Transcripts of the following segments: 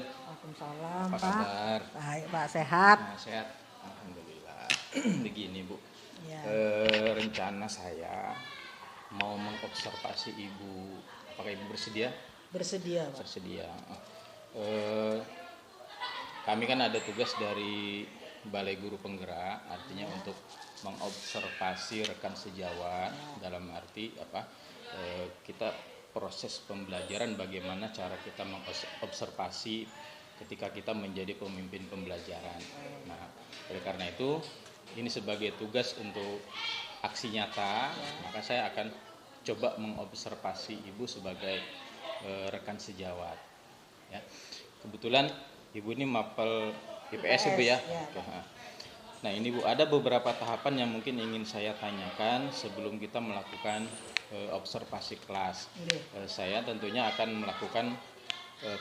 Waalaikumsalam, Apa Pak. kabar? Baik, Pak. Sehat? Nah, sehat. Alhamdulillah. Begini, Bu. Ya. Rencana saya mau mengobservasi Ibu. Apakah Ibu bersedia? Bersedia, Pak. Bersedia. Eh, Kami kan ada tugas dari Balai Guru Penggerak, artinya untuk mengobservasi rekan sejawat, dalam arti apa? Kita proses pembelajaran, bagaimana cara kita mengobservasi ketika kita menjadi pemimpin pembelajaran. Nah, oleh karena itu ini sebagai tugas untuk aksi nyata, maka saya akan coba mengobservasi Ibu sebagai rekan sejawat. Ya. Kebetulan Ibu ini mapel IPS Ibu ya. Ya. Oke. Nah ini Bu, ada beberapa tahapan yang mungkin ingin saya tanyakan sebelum kita melakukan observasi kelas. Saya tentunya akan melakukan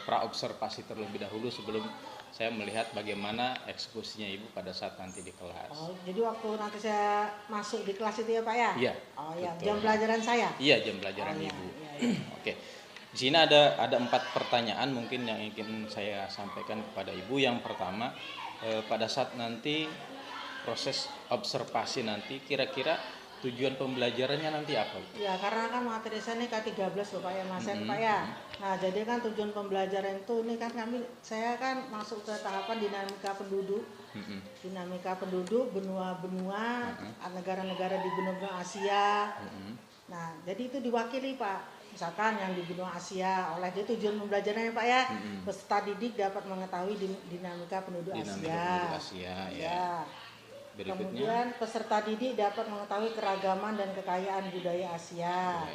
pra-observasi terlebih dahulu sebelum saya melihat bagaimana eksekusinya Ibu pada saat nanti di kelas. Oh, jadi waktu nanti saya masuk di kelas itu ya, Pak ya? Iya. Oh ya, betul. jam pelajaran saya? Iya, jam pelajaran Oh, Ibu. Ya. Oke. Di sini ada 4 pertanyaan mungkin yang ingin saya sampaikan kepada Ibu. Yang pertama, pada saat nanti proses observasi nanti, kira-kira tujuan pembelajarannya nanti apa? Ya, karena kan materi saya ini K13 loh Pak ya, Mas Pak ya. Nah, jadi kan tujuan pembelajaran itu ini kan saya kan masuk ke tahapan dinamika penduduk. Dinamika penduduk, benua-benua, negara-negara di benua Asia. Nah, jadi itu diwakili Pak. Misalkan yang di benua Asia, oleh itu tujuan pembelajarannya Pak ya, peserta didik dapat mengetahui dinamika penduduk Asia. Ya. Berikutnya, kemudian peserta didik dapat mengetahui keragaman dan kekayaan budaya Asia.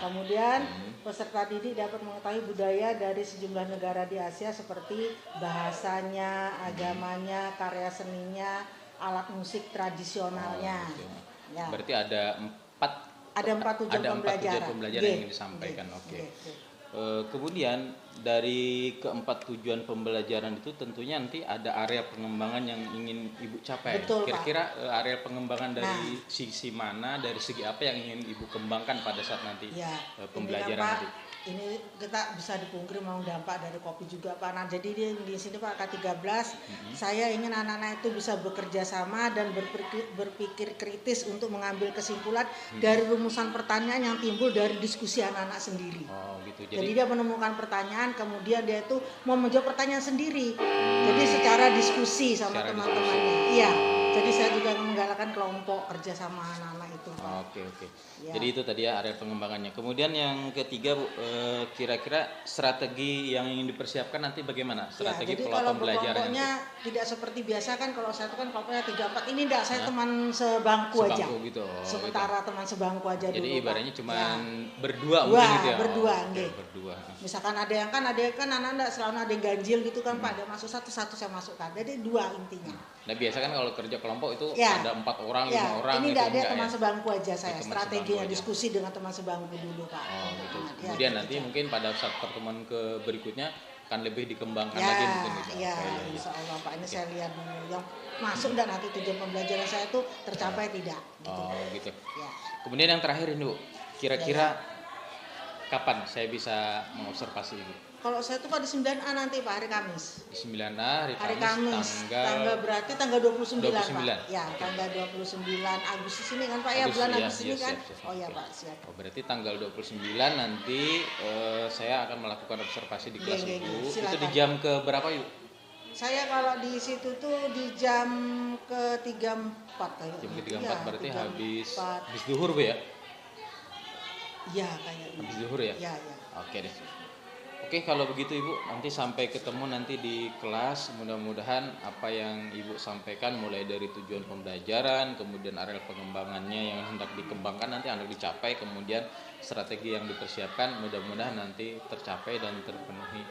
Kemudian peserta didik dapat mengetahui budaya dari sejumlah negara di Asia seperti bahasanya, agamanya, karya seninya, alat musik tradisionalnya. Ya. Berarti ada 4 tujuan pembelajaran yang ingin disampaikan. Oke. Kemudian dari keempat tujuan pembelajaran itu tentunya nanti ada area pengembangan yang ingin Ibu capai. Betul, kira-kira area pengembangan dari sisi mana, dari segi apa yang ingin Ibu kembangkan pada saat nanti pembelajaran ini kan, Pak, nanti? Ini kita bisa dipungkiri mau dampak dari kopi juga Pak. Nah, jadi di sini Pak K13 saya ingin anak-anak itu bisa bekerja sama dan berpikir kritis untuk mengambil kesimpulan dari rumusan pertanyaan yang timbul dari diskusi anak-anak sendiri. Oh, gitu. Jadi dia menemukan pertanyaan, kemudian dia itu mau menjawab pertanyaan sendiri. Jadi secara diskusi sama teman-temannya. Iya. Jadi saya juga menggalakkan kelompok kerja sama anak-anak itu. Oke. Ya. Jadi itu tadi ya area pengembangannya. Kemudian yang ketiga Bu, kira-kira strategi yang ingin dipersiapkan nanti bagaimana? Strategi pola pembelajaran. Kelompoknya tidak seperti biasa kan, kalau saya itu kan kelompoknya 3-4 ini enggak, saya teman sebangku aja. Gitu. Sementara teman sebangku aja jadi dulu. Jadi ibaratnya cuma berdua mungkin gitu ya. Berdua. Misalkan ada yang kan anak-anak selalu ada yang ganjil gitu kan Pak, ada masuk satu saya masukkan. Jadi 2 intinya. Nah biasa kan kalau kerja kelompok itu ada 4 orang, 5 orang. Ini ada teman sebangku aja saya. Strateginya diskusi dengan teman sebangku dulu Pak. Gitu. Kemudian nanti mungkin pada saat pertemuan berikutnya akan lebih dikembangkan lagi mungkin gitu. Insya Allah Pak, ini saya lihat dulu yang masuk dan nanti tujuan pembelajaran saya itu tercapai tidak. Gitu. Ya. Kemudian yang terakhir ini Bu, kira-kira kapan saya bisa mengobservasi Ibu? Kalau saya tuh pada 9A nanti Pak, hari Kamis. Di 9A hari Kamis. Berarti tanggal 29 Pak. Ya, okay. Tanggal 29 Agustus ini kan Pak ya, bulan Agustus ini kan. Siap. Oh ya Pak, siap. Berarti tanggal 29 nanti saya akan melakukan observasi di kelas Ibu. Itu di jam ke berapa Ibu? Saya kalau di situ tuh di jam ke-3-4 kayaknya. Jam ke-3-4 berarti habis zuhur Bu ya? Iya kayaknya. Habis zuhur ya? Iya. Oke deh. Oke, kalau begitu Ibu, nanti sampai ketemu nanti di kelas. Mudah-mudahan apa yang Ibu sampaikan mulai dari tujuan pembelajaran, kemudian area pengembangannya yang hendak dikembangkan nanti hendak dicapai, kemudian strategi yang dipersiapkan mudah-mudahan nanti tercapai dan terpenuhi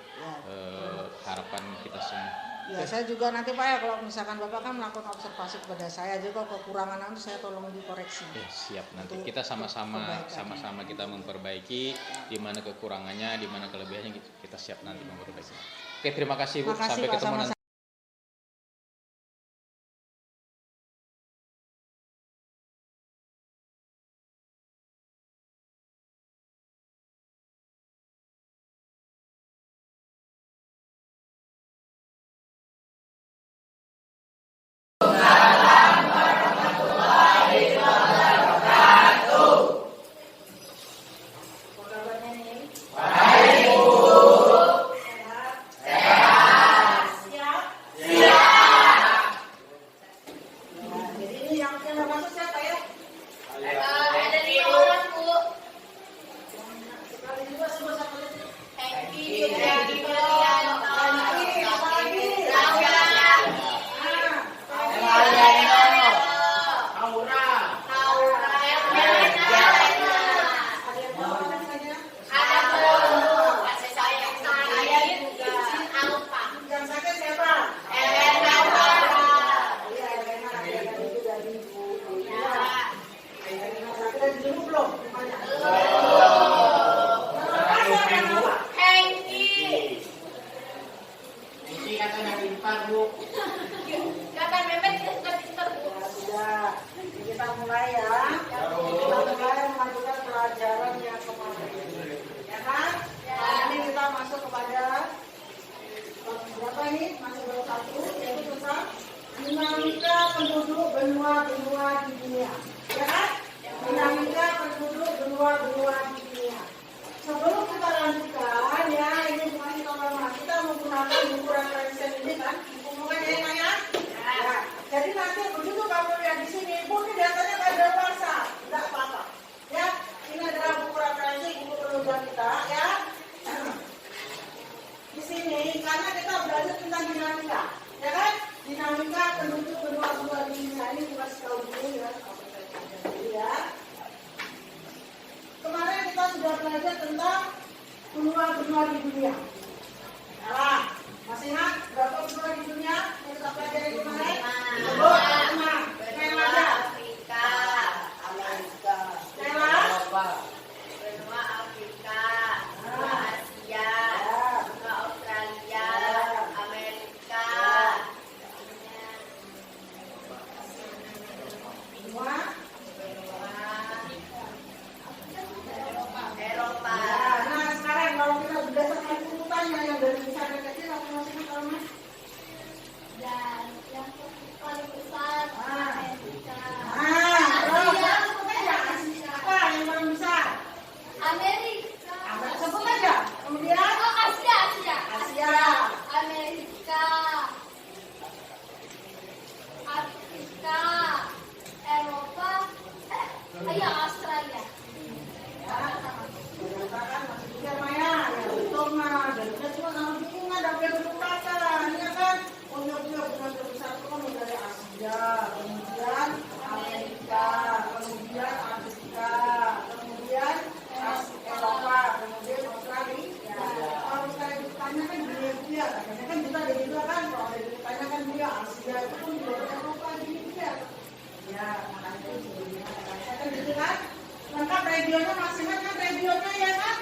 harapan kita semua. Ya, saya juga nanti Pak ya, kalau misalkan Bapak kan melakukan observasi kepada saya juga, kekurangan itu saya tolong dikoreksi. Siap, nanti kita sama-sama kita memperbaiki di mana kekurangannya, di mana kelebihannya kita siap nanti memperbaiki. Oke, terima kasih Bu, sampai ketemu nanti. Bu? Kata Memet pintar-pintar Bu. Ya, sudah. Kita mulai ya. Kita mulai melanjutkan pelajaran yang kemarin. Ya kan? Nah, ini kita masuk kepada berapa ini? Masuk baru satu, yaitu tentang dinamika penduduk benua-benua di dunia. Ya kan? Dinamika penduduk benua-benua di dunia. Sebelum kita lanjutkan, ya ini bukan kita lama. Kita menggunakan buku referensi ini kan? Bukunya ya, ya? Ya. Jadi nanti begitu kamu lihat di sini, buku datanya nggak ada bahasa, nggak apa-apa. Ya, ini adalah buku referensi, buku penunjang kita, ya. Di sini karena kita belajar tentang dinamika, ya kan? Dinamika penduduk benua-benua di dunia ini kita tahu dulu ya. Ya. Kemarin kita sudah belajar tentang benua-benua di dunia. Nah, masih ingat berapa benua di dunia yang kita pelajari kemarin? Lima. Yang mana? Afrika, Amerika. Yang benua Afrika, benua Asia, benua Australia, Amerika, benua Eropa. Nah, sekarang kalau kita berdasarkan urutannya yang dari besar ke kecil, apa maksudnya kalau mas? Dan yang paling besar Amerika. Terus sebut aja apa yang paling besar? Amerika. Sebut aja. Kemudian Oh, Asia. Asia. Amerika. Afrika. Eropa. Ayo Australia. Berdasarkan masih juga Maya, ya betul mah. Dan kita cuma kalau begini mah ada bentuk kata, ini kan punya terbesar itu kan dari Asia, kemudian Amerika, kemudian Afrika, kemudian Eropa, kemudian Australia. Kalau misalnya ditanya kan dunia, katanya kan kita ada juga kan, kalau ada ditanya kan dia Asia itu kan juga Eropa juga. Ya, makanya itu sebelumnya kan gitu kan. Lengkap regionnya masih kan regionnya ya kan?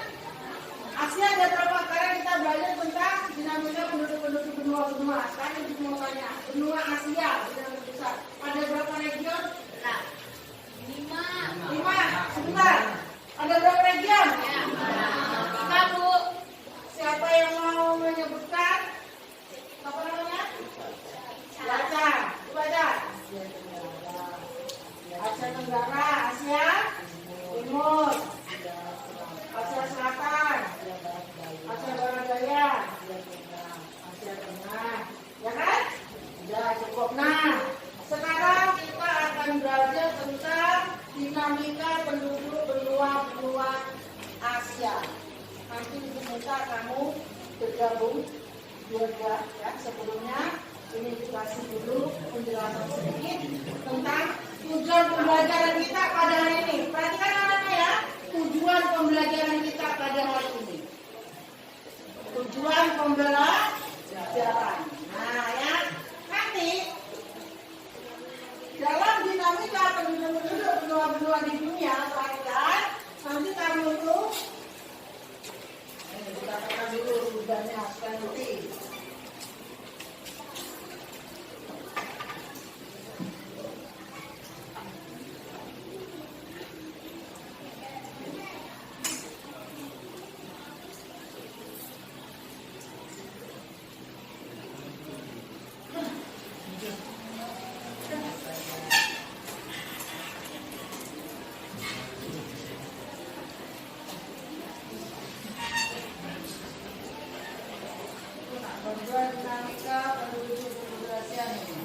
Asia ada berapa? Sekarang kita belajar tentang dinamika penduduk benua-benua. Sekarang kita mau tanya, benua Asia dinamika besar. Ada berapa region? Nah, 5. 5. Sebentar. Ada berapa region? 5 Bu. Siapa yang mau menyebutkan? Apa namanya? Baca. Baca. Asia Tenggara, Asia Timur, Asia Selatan, Asia Barat Daya, Asia Tengah, ya kan? Sudah cukup. Nah, sekarang kita akan belajar tentang dinamika penduduk benua-benua Asia. Nanti minta kamu bergabung juga ya. Sebelumnya ini dikasih dulu penjelasan sedikit tentang tujuan pembelajaran kita pada hari ini. Perhatikan anak-anak ya, tujuan pembelajaran kita pada hari ini. Tujuan pembelajaran. Nah ya, nanti dalam dinamika penduduk benua-benua di dunia, perhatikan, nanti kamu itu, ini kita katakan dulu tujuannya supaya ngerti. Tujuan dinamika penduduk benua Asia ini.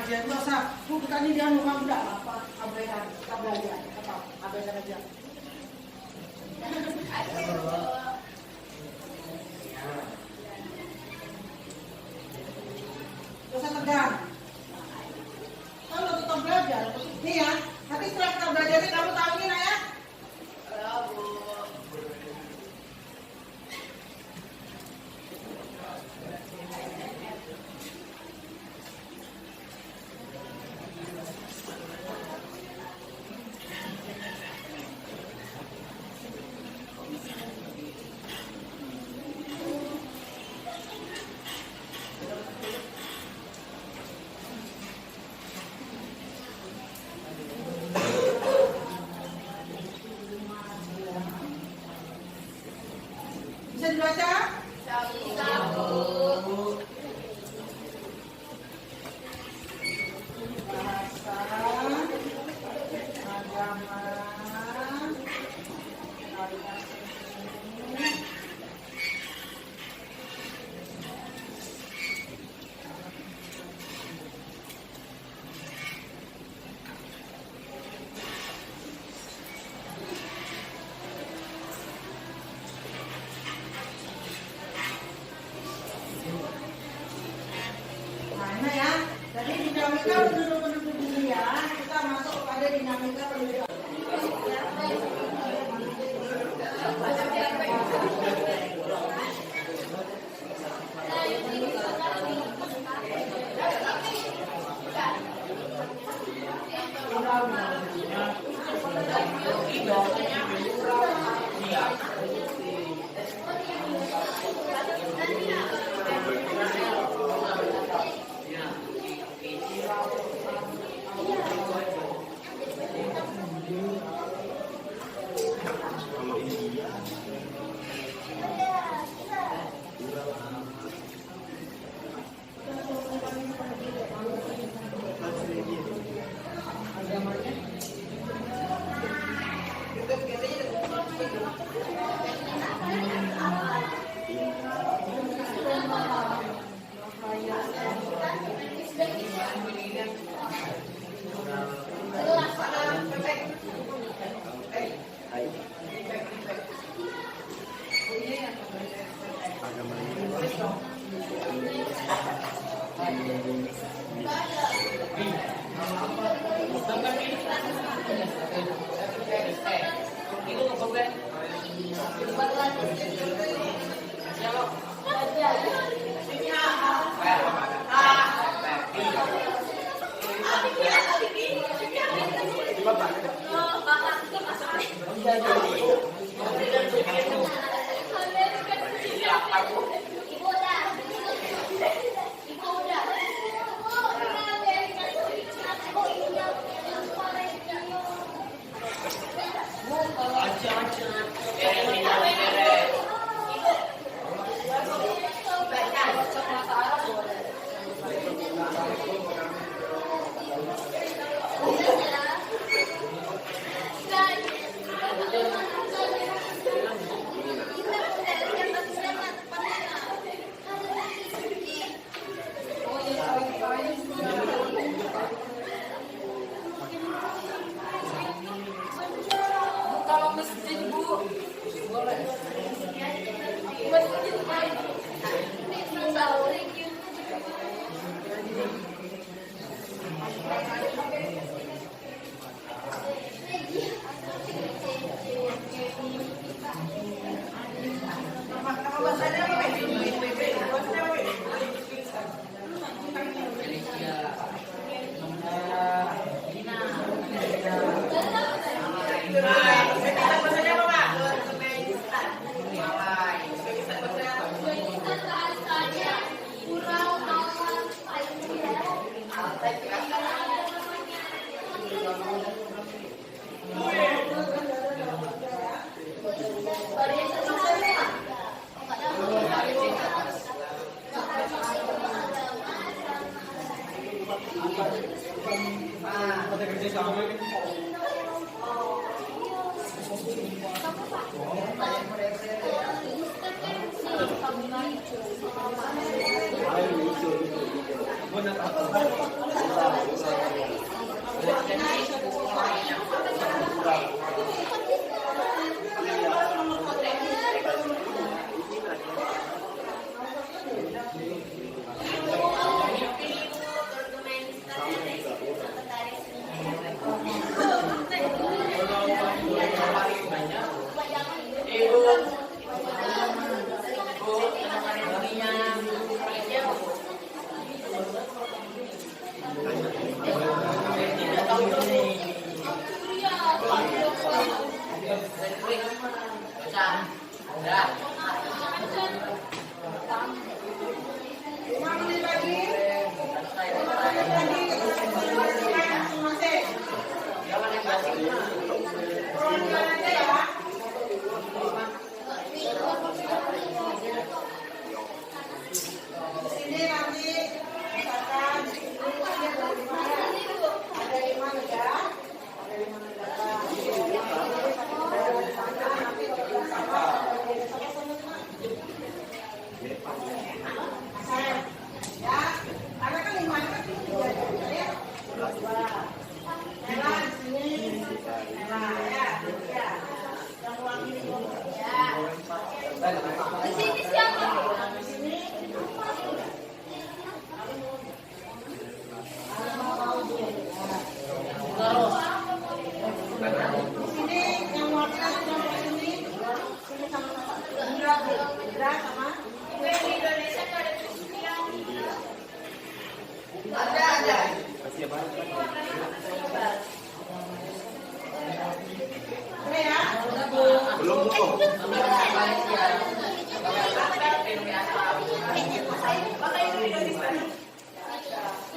pengajian masa kita ini dia rumah udah apa abaikan kita belajar apa abaikan aja. Dosa tegang. Kalau tetap belajar, nih ya. Nanti setelah kita belajar ini kamu tahu ini ya. Bisa dibaca? Bahasa, agama, tarian seni, nah ya, jadi dinamika penduduk-penduduk dunia kita masuk pada dinamika penduduk. Ayo, Di sini siapa?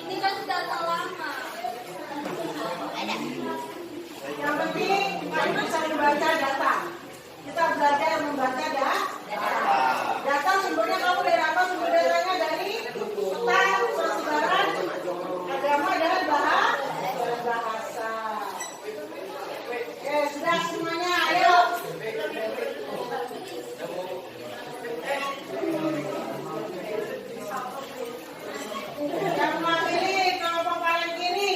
Ini kan sudah lama. Yang penting kita bisa membaca data. Kita belajar membaca data. Data sumbernya kamu dari apa? Sumber datanya dari peta, persebaran, agama dan bahasa. Oke, sudah semuanya. Ayo. Yang mewakili kelompok paling kiri.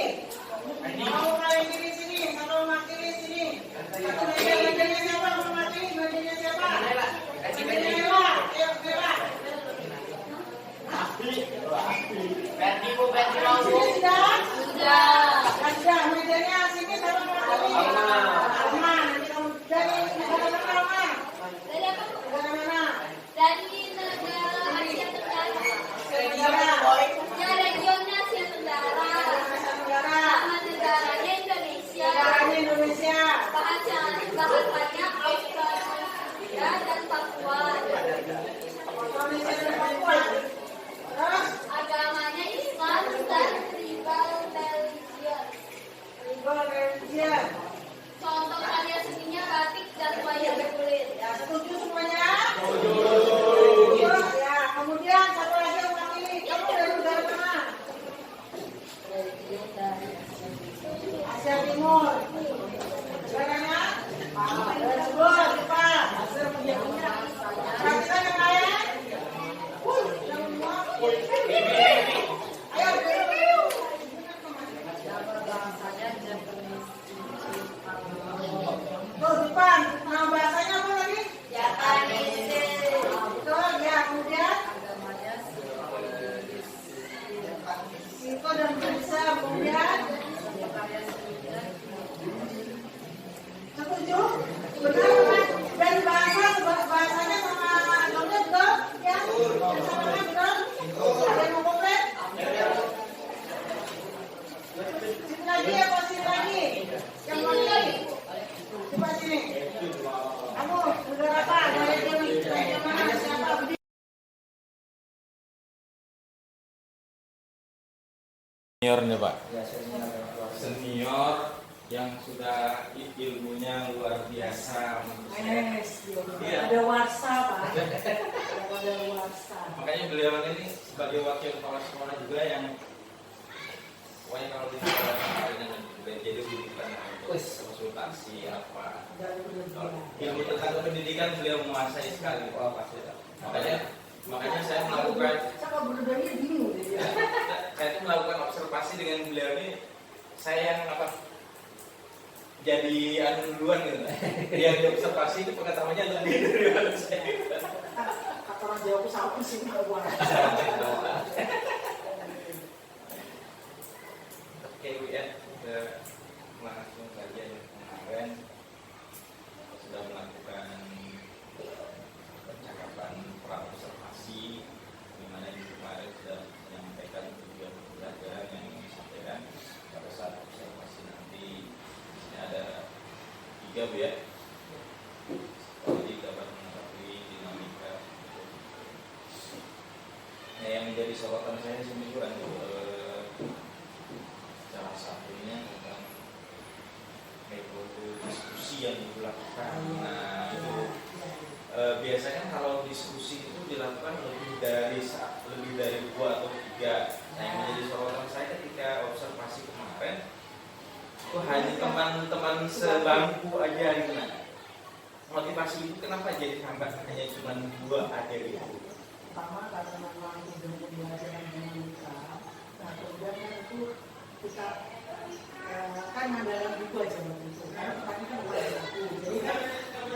Kelompok paling kiri sini, kalau mewakili sini. Satu meja-mejanya siapa? Mewakili mejanya siapa? Mejanya Ella. Ayo, Ella. Sini sudah? Sudah. Mejanya sini sama mewakili. Arman, nanti kamu dari negara mana, Arman? Dari apa? Negara mana? Dari negara Asia Tenggara. Negara. Ya, regionnya Asia Tenggara. Negara. Nama negaranya Indonesia. Negaranya Indonesia. Bahasanya Australia dan Papua. Indonesia dan Papua. Terus? Agamanya Islam dan tribal religion. Tribal religion. Contoh karya seninya batik dan wayang kulit. Ya, setuju semuanya? Setuju. Ya, kemudian satu lagi yang mewakili. Kamu dari negara mana? Asia Timur. Negaranya? Dari Jepang, Jepang. Perhatikan yang lain. Ayo, biru. Tuh, Jepang. Nama bahasanya apa lagi? Japanese. Betul, ya. Kemudian? Siko dan Bisa. Kemudian? Setuju? Benar, Pak? Dan bahasanya sama agama betul? Ya? Sama betul? Ada yang mau komplain? Sini lagi ya, Pak? Sini lagi. Yang mana? Coba sini. Kamu negara apa? Dari mana? Siapa? Senior nih Pak. Senior yang sudah ilmunya luar biasa. Iya. Ada warsa, Pak. Ada warsa. Makanya beliau ini sebagai wakil kepala sekolah juga yang pokoknya kalau di sekolah jadi bukan konsultasi apa. Ilmu tentang pendidikan beliau menguasai sekali. Makanya saya melakukan saya itu melakukan observasi dengan beliau ini. Saya yang jadi duluan gitu. Yang diobservasi itu pengetahuannya lebih daripada saya. Kata orang Jawa aku sama sih nggak buat. Oke Bu ya, kita langsung saja yang kemarin sudah melakukan percakapan praobservasi, di mana yang kemarin sudah menyampaikan tujuan pembelajaran yang ingin disampaikan pada saat observasi nanti. Di sini ada 3 Bu ya. Jadi dapat mengetahui yang menjadi sorotan saya seminggu salah satunya tentang metode diskusi yang dilakukan. Nah itu biasanya kalau diskusi itu dilakukan lebih dari 2 atau 3. Nah yang menjadi sorotan saya ketika observasi kemarin itu hanya teman-teman sebangku aja gitu. Nah, motivasi itu kenapa jadi hambat hanya cuma 2 aja gitu? Pertama karena memang ujung pembelajaran dinamika. Nah kemudian kan itu kita kan dalam buku aja waktu itu. Karena tadi kan bukan buku. Jadi kan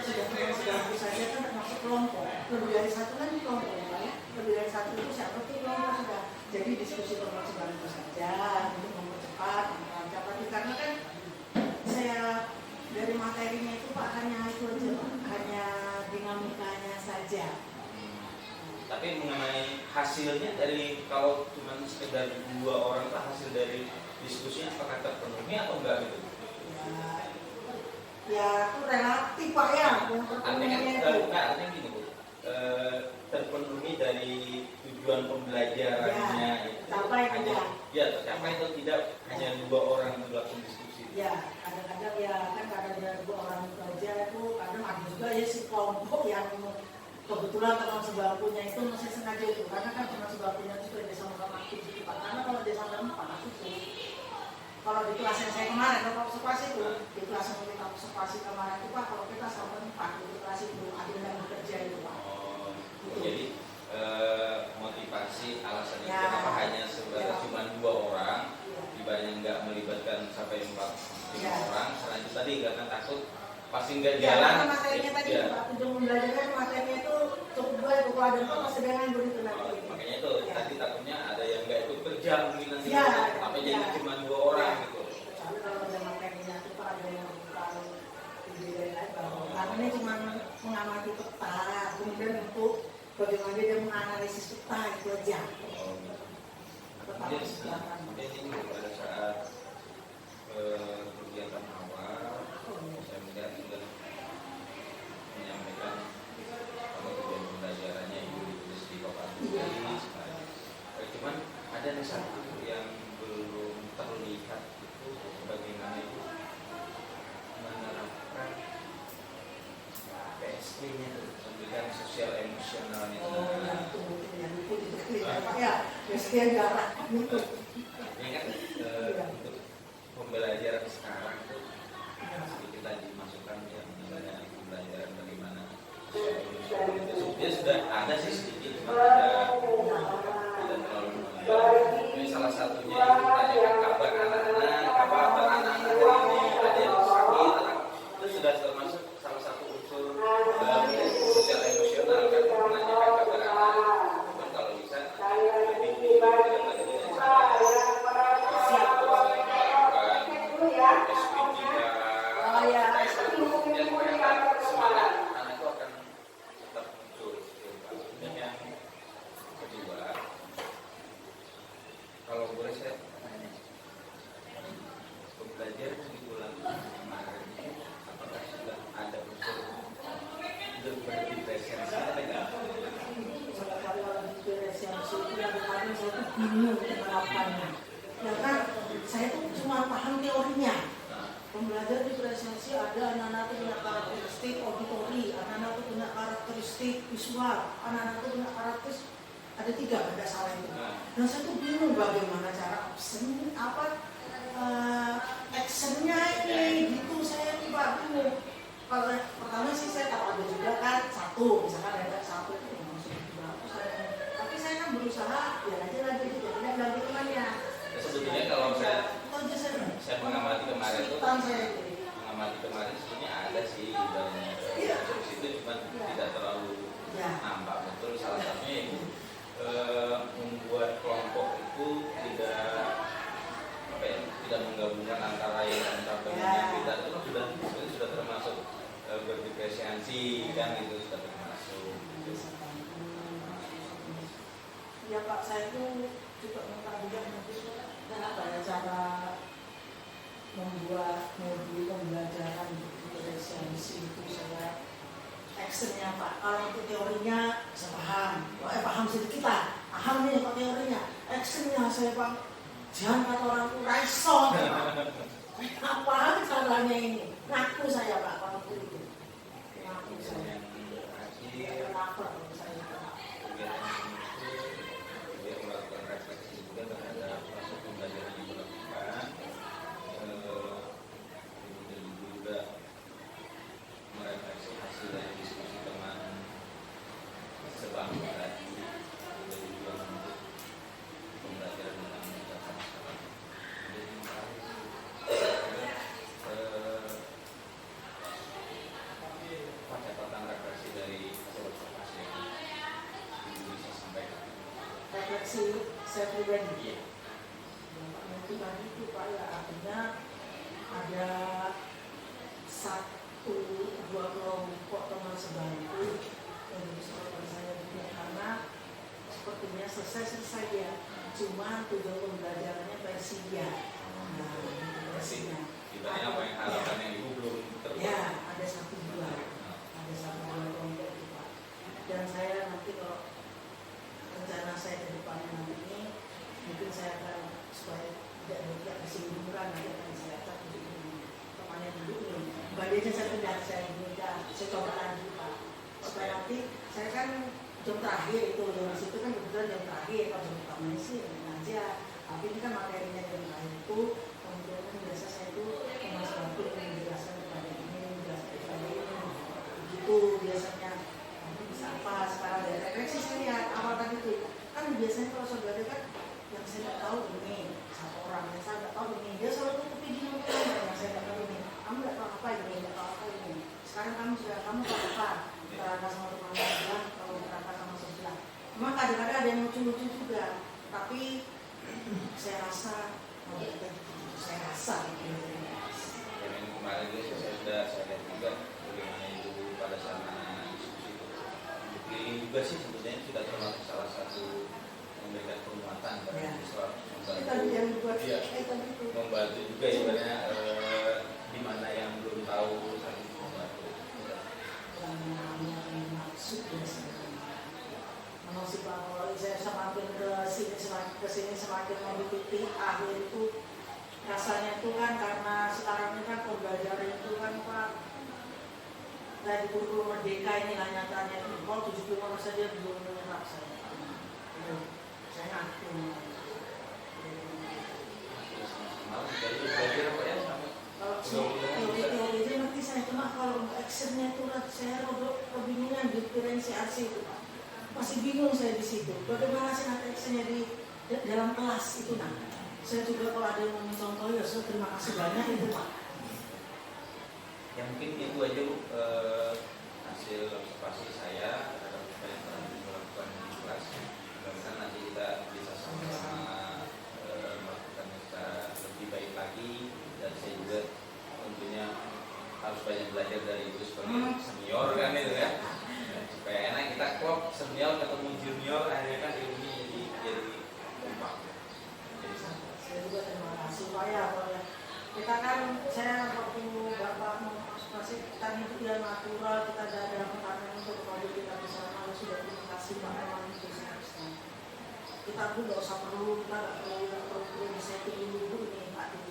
sudah saja kan termasuk kelompok. Lebih dari satu kan di kelompok ya. Lebih dari satu itu siapa tuh kelompok sudah. Jadi diskusi termasuk itu saja untuk mempercepat, tapi karena kan saya dari materinya itu Pak hanya itu aja, hanya dinamikanya saja. Tapi mengenai hasilnya dari kalau cuma sekedar 2 orang itu hasil dari diskusinya apakah terpenuhi atau enggak gitu? Ya itu relatif Pak ya. Artinya gini Bu, terpenuhi dari tujuan pembelajarannya ya, itu tercapai hanya tercapai atau tidak hanya 2 orang melakukan diskusi? Ya kadang-kadang ya kan kadang-kadang 2 orang itu aja itu kadang ada juga ya si kelompok yang kebetulan teman sebangkunya itu masih sengaja itu karena kan teman sebangkunya itu sudah sama-sama aktif gitu Pak. Karena kalau dia sama-sama panas itu kalau di kelas yang saya kemarin kalau observasi itu di kelas yang kita observasi kemarin itu Pak kalau kita sama 4 di kelas itu ada yang bekerja itu Pak. Jadi motivasi alasannya Ya. kenapa hanya sebenarnya cuma 2 orang dibanding nggak melibatkan sampai 4-5 orang. Selain itu tadi karena takut pasti nggak jalan. Karena materinya tadi Pak ujung belajarnya materinya itu cukup 2 itu kalau ada Pak masih dengan begitu nanti. Makanya itu tadi takutnya ada yang nggak ikut kerja mungkin nanti apa jadi cuma 2 orang gitu. Kecuali kalau ada materinya itu Pak ada yang bukan ide lain karena ini cuma mengamati peta kemudian untuk bagaimana dia menganalisis peta itu aja. Kemudian ini pada saat kegiatan awal saya melihat sudah menyampaikan kalau tujuan pembelajarannya itu ditulis di papan tulis. Cuman ada satu yang belum terlihat itu bagaimana itu menerapkan PSP-nya itu pendidikan sosial emosionalnya. Ya, mesti jarak itu. Ini kan untuk pembelajaran sekarang tuh sedikit lagi masukkan yang namanya pembelajaran bagaimana dia sudah ada sih sedikit cuma tidak terlalu ini salah satunya itu menanyakan kabar anak-anak hari ini ada yang sakit itu sudah termasuk salah satu unsur sosial emosional kan menanyakan kabar anak. Cuman kalau bisa lebih semangat anak itu akan tetap muncul. Dan yang kedua, kalau boleh saya tanya, pembelajaran yang diulang kemarin apakah sudah ada unsur berdiferensiasi atau tidak? Kalau diferensiasi itu yang kemarin saya tuh bingung menerapkannya. Ya kan, saya tuh cuma paham teorinya. Pembelajaran diferensiasi ada anak-anak itu punya karakteristik auditori, anak-anak itu punya karakteristik visual, anak-anak itu punya karakteristik ada 3 ada salah itu. Dan saya tuh bingung bagaimana cara actionnya ini gitu saya tuh bingung. Kalau pertama sih saya tahu ada juga kan 1 misalkan ada 1 itu maksudnya berapa saya. Tapi saya kan berusaha ya aja lagi gitu, tidak lagi temannya. Sebetulnya kalau saya mengamati kemarin itu sebetulnya ada sih ibaratnya di situ cuma tidak terlalu nampak betul. Salah satunya itu membuat kelompok itu tidak menggabungkan antara yang antar temannya kita itu kan sudah termasuk berdiferensiasi kan itu sudah termasuk. Ya Pak saya itu juga minta juga dan apa ya cara membuat modul pembelajaran diferensiasi itu saya actionnya Pak. Kalau itu teorinya saya paham sedikit lah paham nih Pak teorinya, actionnya saya Pak, jangan kata orang itu raiso. Apa salahnya ini? Ngaku saya Pak, waktu itu. Ngaku saya. Kenapa saya? Dia melakukan refleksi juga terhadap proses pembelajaran yang dilakukan. Kemudian juga merefleksi hasil dari diskusi teman sebangsa tadi, dan juga untuk pembelajaran tentang meningkatkan masyarakat. Apa catatan refleksi dari hasil observasi yang Ibu bisa sampaikan? Refleksi saya pribadi. Nanti tadi itu Pak ya, artinya ada satu dua kelompok teman sebangku yang bisa saya juga, karena sepertinya selesai ya, cuma tujuan pembelajarannya versi dia. Nah, versinya. Ibaratnya apa yang harapan yang Ibu belum terbuat? Ya, ada satu dua kelompok itu Pak. Dan saya nanti kalau rencana saya ke depannya nanti ini, mungkin saya akan supaya tidak disinggung nanti akan saya ajak untuk temannya dulu nih. Baliknya saya pindah, saya coba lagi Pak. Supaya nanti saya kan jam terakhir itu, jam situ kan kebetulan jam terakhir, kalau jam utamanya sih aja. Tapi ini kan materinya jam terakhir itu, kemudian kan biasa saya itu Mas Batu yang menjelaskan kepada ini, menjelaskan kepada ini, begitu biasanya. Nanti bisa apa sekarang dari refleksi saya lihat awal tadi itu kan biasanya kalau saudara kan yang saya nggak tahu ini satu orang yang saya nggak tahu ini, dia selalu tutupi di nomor yang saya nggak tahu ini, kamu nggak tahu apa ini, nggak tahu apa ini. Sekarang kamu tahu apa? Terangkat sama teman sebelah, kalau terangkat sama sebelah. Memang kadang-kadang ada yang lucu-lucu juga, tapi saya rasa saya rasa Dan kemarin saya lihat juga bagaimana Ibu pada saat diskusi itu keliling juga sih, sebetulnya sudah termasuk salah satu memberikan penguatan pada siswa, membantu juga ibaratnya di mana yang belum tahu saling membantu. Yang namanya maksud biasanya. Memang sih Pak, kalau saya semakin ke sini semakin mau di titik akhir itu rasanya itu kan karena sekarang ini kan pembelajaran itu kan Pak dari kurikulum merdeka ini lah nyatanya itu kalau 75 saja belum menyerap saya. Saya ngaku. Kalau teori nanti saya cuma kalau actionnya itu saya kebingungan diferensiasi itu Pak. Masih bingung saya di situ. Bagaimana sih nanti actionnya di dalam kelas itu nah. Saya juga kalau ada yang mau contoh ya saya terima kasih banyak itu Pak. Ya mungkin itu aja Bu, hasil observasi saya terhadap apa yang telah dilakukan di kelas. Mudah-mudahan nanti kita bisa sama-sama melakukannya secara lebih baik lagi, dan saya juga tentunya harus banyak belajar dari Ibu sebagai senior kan itu ya. Supaya enak kita klop senior ketemu junior, akhirnya kan ilmunya jadi kompak. Saya juga terima kasih Pak ya, kita kan saya waktu Bapak mau konsultasi kita itu dia natural, kita ada pertanyaan untuk kalau kita bisa malu sudah terima kasih Pak memang itu saya kita pun nggak usah perlu, kita nggak perlu bisa tinggi dulu ini Pak dulu.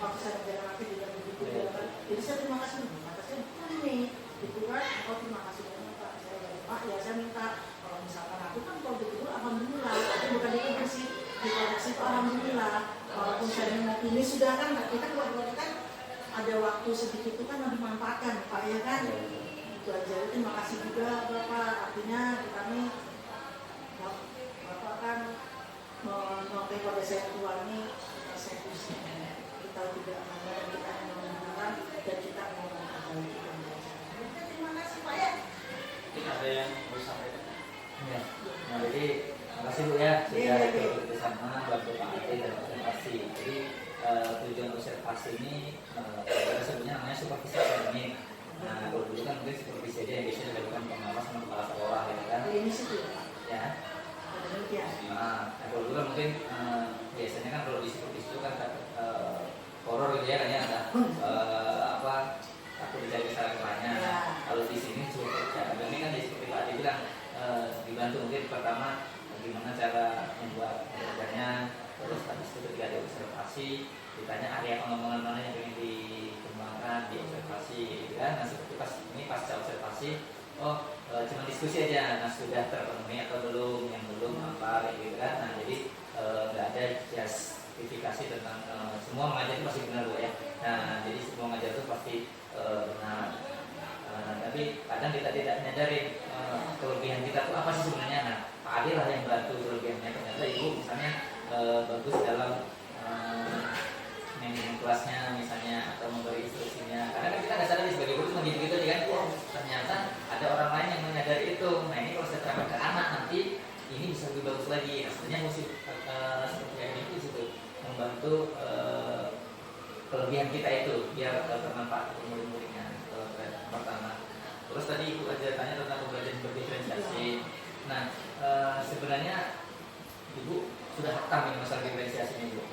Waktu saya berjalan nanti tidak begitu kan, jadi saya terima kasih ini itu kan, terima kasih banyak Pak. Pak ya saya minta kalau misalkan aku kan kalau begitu alhamdulillah, tapi bukan itu bersih di koleksi itu alhamdulillah. Walaupun saya mau ini sudah kan, kita buat kan ada waktu sedikit itu kan dimanfaatkan Pak ya kan. Itu aja. Terima kasih juga Bapak. Artinya kami Bapak kan mengatakan pada saya tua ini eksekusi. Kita tidak mengenai, kita mengenal dan kita mau memperbaiki. Terima kasih Pak ya. Mungkin ada yang mau sampaikan? Ya. Nah, jadi makasih Bu ya sudah ikut bersama bantu Pak Ati dan observasi. Jadi tujuan observasi ini sebenarnya namanya supervisi akademik. Nah, kalau dulu kan mungkin supervisi aja yang biasanya dilakukan pengawas sama kepala sekolah ya kan. Ini sih Ya. Nah, kalau dulu kan mungkin biasanya kan kalau di supervisi itu kan horor gitu ya, kayaknya ada takut dicari kesalahannya. Kalau di sini supervisi akademik kan seperti Pak Ati bilang dibantu mungkin pertama gimana cara membuat belajarnya. Terus habis itu ketika ada observasi ditanya area pengembangan mana yang ingin dikembangkan, diobservasi gitu kan. Nah seperti pasca observasi, cuma diskusi aja, nah sudah terpenuhi atau belum, yang belum apa kayak gitu kan. Nah jadi nggak ada justifikasi tentang semua mengajar itu pasti benar loh ya. Nah jadi semua mengajar itu pasti benar. Tapi kadang kita tidak menyadari kelebihan kita itu apa sih sebenarnya. Nah Pak Ade lah yang bantu kelebihannya. Ternyata ibu misalnya bagus dalam manajemen kelasnya misalnya, atau memberi instruksinya. Karena kan kita nggak sadar sebagai guru cuma gitu-gitu aja kan. Ternyata ada orang lain yang menyadari itu. Nah ini kalau saya terapkan ke anak nanti ini bisa lebih bagus lagi. Nah, sebenarnya mesti seperti yang itu situ membantu kelebihan kita itu biar bermanfaat untuk murid-muridnya. Pertama. Terus tadi ibu aja tanya tentang pembelajaran berdiferensiasi. Nah sebenarnya ibu sudah hatam ini masalah diferensiasi ini, Bu.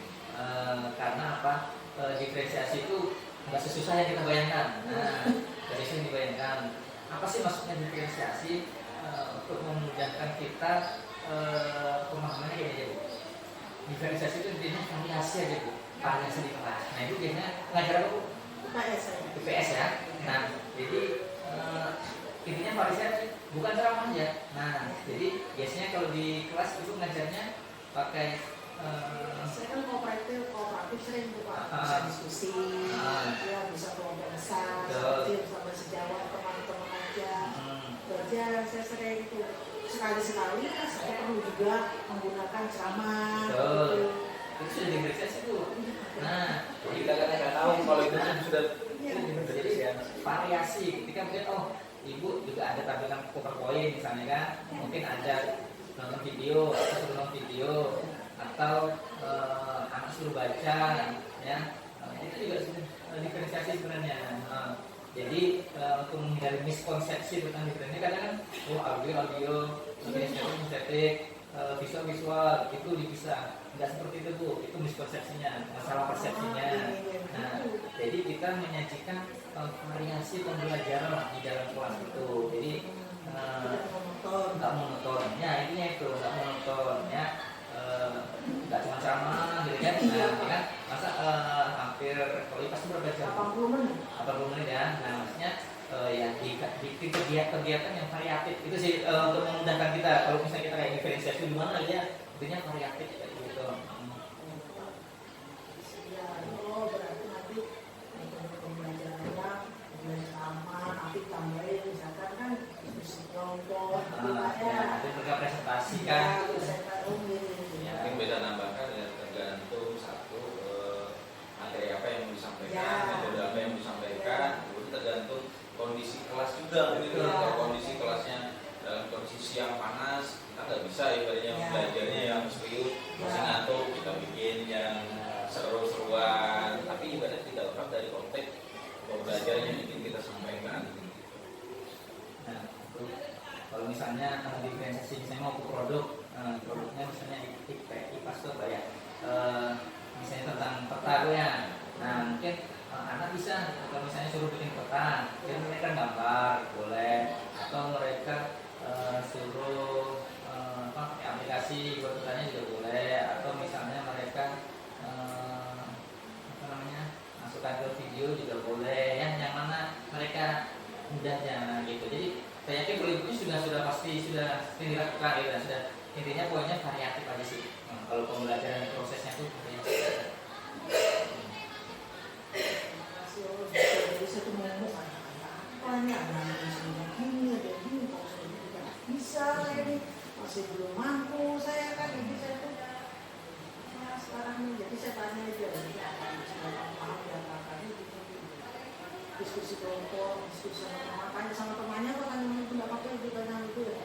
Karena apa? Diferensiasi itu nggak sesusah yang kita bayangkan. Nah, dari sini dibayangkan apa sih maksudnya diferensiasi untuk memudahkan kita pemahamannya kayak aja, Bu. Diferensiasi itu intinya variasi aja, Bu. Variasi di kelas. Nah itu biasanya ngajar apa, Bu? IPS ya. Nah jadi intinya variasi bukan ceramah aja. Nah jadi biasanya kalau di kelas itu ngajarnya pakai saya kan kooperatif sering tuh Pak, bisa diskusi, ya bisa kelompok besar, seperti bersama sejawat teman-teman aja. Kerja saya sering itu sekali-sekali saya perlu juga menggunakan ceramah. Gitu. Itu sudah diferensiasi tuh. Nah, Jadi kita kan nggak tahu kalau itu sudah jadi variasi. Ketika mungkin ibu juga ada tampilan PowerPoint misalnya kan, mungkin ada nonton video atau suruh nonton video, atau anak suruh baca, ya itu juga diferensiasi sebenarnya. Jadi untuk menghindari miskonsepsi tentang diferensiasi, kadang kan audio, kinestetik, visual itu dipisah. Nggak seperti itu, Bu. Itu miskonsepsinya, masalah persepsinya. Nah, jadi kita menyajikan variasi pembelajaran di dalam kelas itu. Jadi nggak monoton. Ya intinya itu nggak monoton ya. Nggak cuma ceramah gitu kan. Nah, kan masa hampir kalau pasti berapa jam? 80 menit ya. Nah, maksudnya ya di kegiatan yang variatif itu sih untuk memudahkan kita. Kalau misalnya kita kayak diferensiasi di mana aja, intinya variatif kayak gitu. Berarti nanti pembelajarannya sama, tapi tambahin misalkan kan diskusi kelompok, ya, itu juga presentasi kan. Mungkin beda nambahkan ya, tergantung satu materi apa yang mau disampaikan, metode apa yang mau disampaikan, kemudian tergantung kondisi kelas juga. Mungkin kalau kondisi kelasnya dalam kondisi siang panas, kita nggak bisa ibaratnya belajarnya yang serius, masih ngantuk, kita bikin yang seru-seruan, tapi ibaratnya tidak lepas dari konteks pembelajaran yang ingin kita sampaikan. Nah, kalau misalnya diferensiasi misalnya mau ke produk, produknya misalnya IPAS itu apa ya? Misalnya tentang peta ya. Nah mungkin anak bisa kalau misalnya suruh bikin peta, ya mereka gambar boleh, atau mereka suruh pakai aplikasi buat petanya juga boleh, atau misalnya mereka masukkan ke video juga boleh, yang mana mereka mudahnya gitu. Jadi saya yakin kalau ibu sudah pasti sudah dilakukan ya, sudah intinya poinnya variatif aja sih. Kalau pembelajaran prosesnya tuh jadi satu minggu apanya gini bisa ini masih belum mampu saya kan, jadi saya tuh sekarang nih, jadi saya tanya aja paham ya kakaknya gitu. Diskusi kelompok, diskusi sama temannya kok kan itu nggak pakai itu tanya itu ya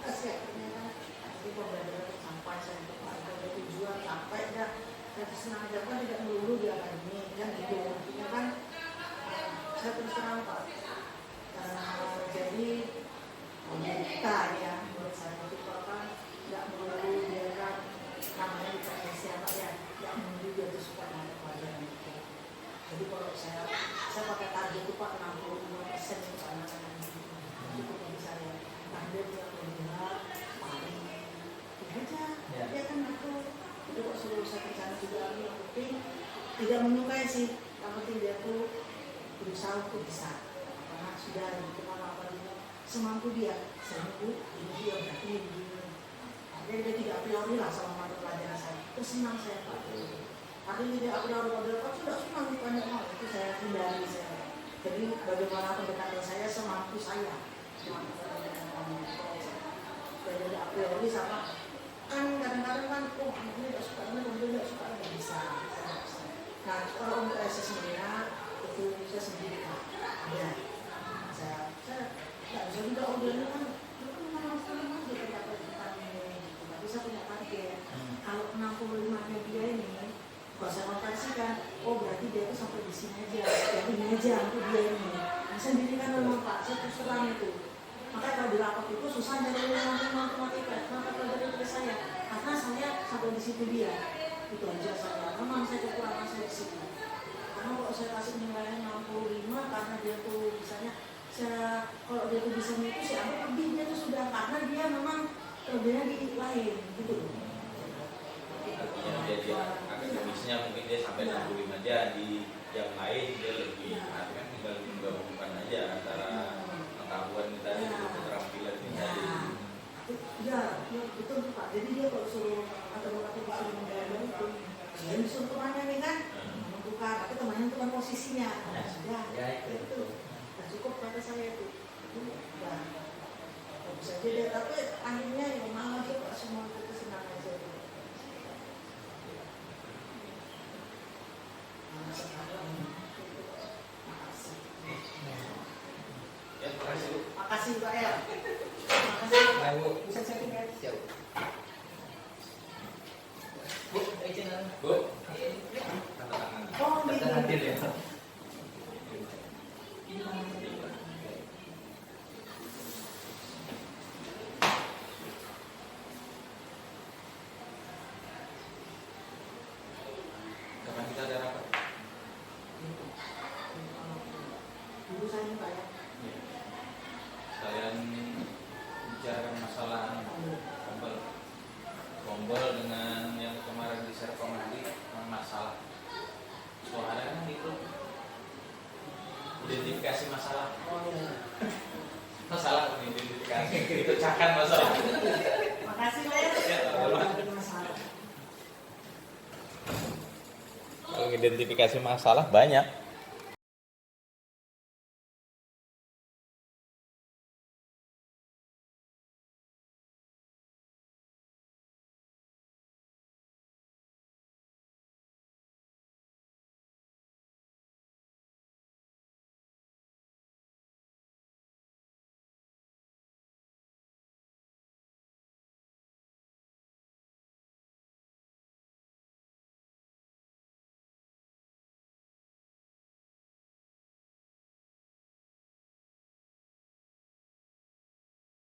kasih akhirnya kan jadi pembelajaran sampai saya itu ada tujuan sampai dah saya senang aja kan tidak melulu di akademi kan gitu artinya kan saya terus terang Pak jadi kita ya buat saya itu kan nggak melulu dia kan namanya di PNS apa ya nggak melulu dia tuh suka dengan pelajaran itu. Jadi kalau saya pakai target itu Pak 65% itu anak-anak itu bagi saya target yang benar paling aja tidak menyukai sih, yang penting dia tuh berusaha untuk bisa. Karena sudah gitu apa dia semampu dia, semampu ini dia berarti begini. Jadi dia tidak a priori lah sama mata pelajaran saya. Itu senang saya Pak. Artinya tidak a priori pada Pak sudah senang bukannya itu saya hindari saya. Jadi bagaimana pendekatan saya semampu saya. Jadi a priori sama kan kadang-kadang kan oh ini tidak suka ini kemudian tidak suka nggak bisa. Nah kalau untuk assessmentnya itu saya sendiri Pak. Ya saya nggak bisa juga udah ini kan itu kan memang aja kita pertanyaan ini nggak bisa punya target. Kalau 65 nya dia ini kalau saya konversikan oh berarti dia itu sampai di sini aja jadi ini aja untuk dia ini. Nah sendiri kan memang Pak saya terus terang itu. Makanya kalau di rapat itu susah nyari matematika, mata pelajaran dari saya karena saya sampai di situ dia itu aja saya memang saya kekurangan saya di situ karena kalau saya kasih nilainya 65 karena dia tuh misalnya saya kalau dia tuh bisa itu sih aku lebih dia tuh sudah karena dia memang kelebihannya di lain gitu dia akademisnya mungkin dia sampai 65 aja, di yang lain dia lebih kan tinggal menggabungkan aja antara pengetahuan kita dengan keterampilan kita ya betul Pak. Jadi dia kalau suruh atau suruh menggambar itu dia disuruh temannya nih kan membuka tapi temannya itu kan posisinya sudah itu nggak cukup kata saya itu udah bagus aja deh tapi akhirnya ya malah aja Pak semua itu senang aja makasih Pak ya. Makasih. Bisa saya tinggal. Bu, izin Bu, Oh, gitu. hadir ya. kapan kita ada rapat? Dulu saya nih Pak ya. Sekalian bicarakan masalah Gombel dengan yang kemarin di Serpong nanti masalah suara kan itu identifikasi masalah identifikasi itu cakan masalah. Makasih Pak ya. Ya, Masalah. kalau identifikasi masalah banyak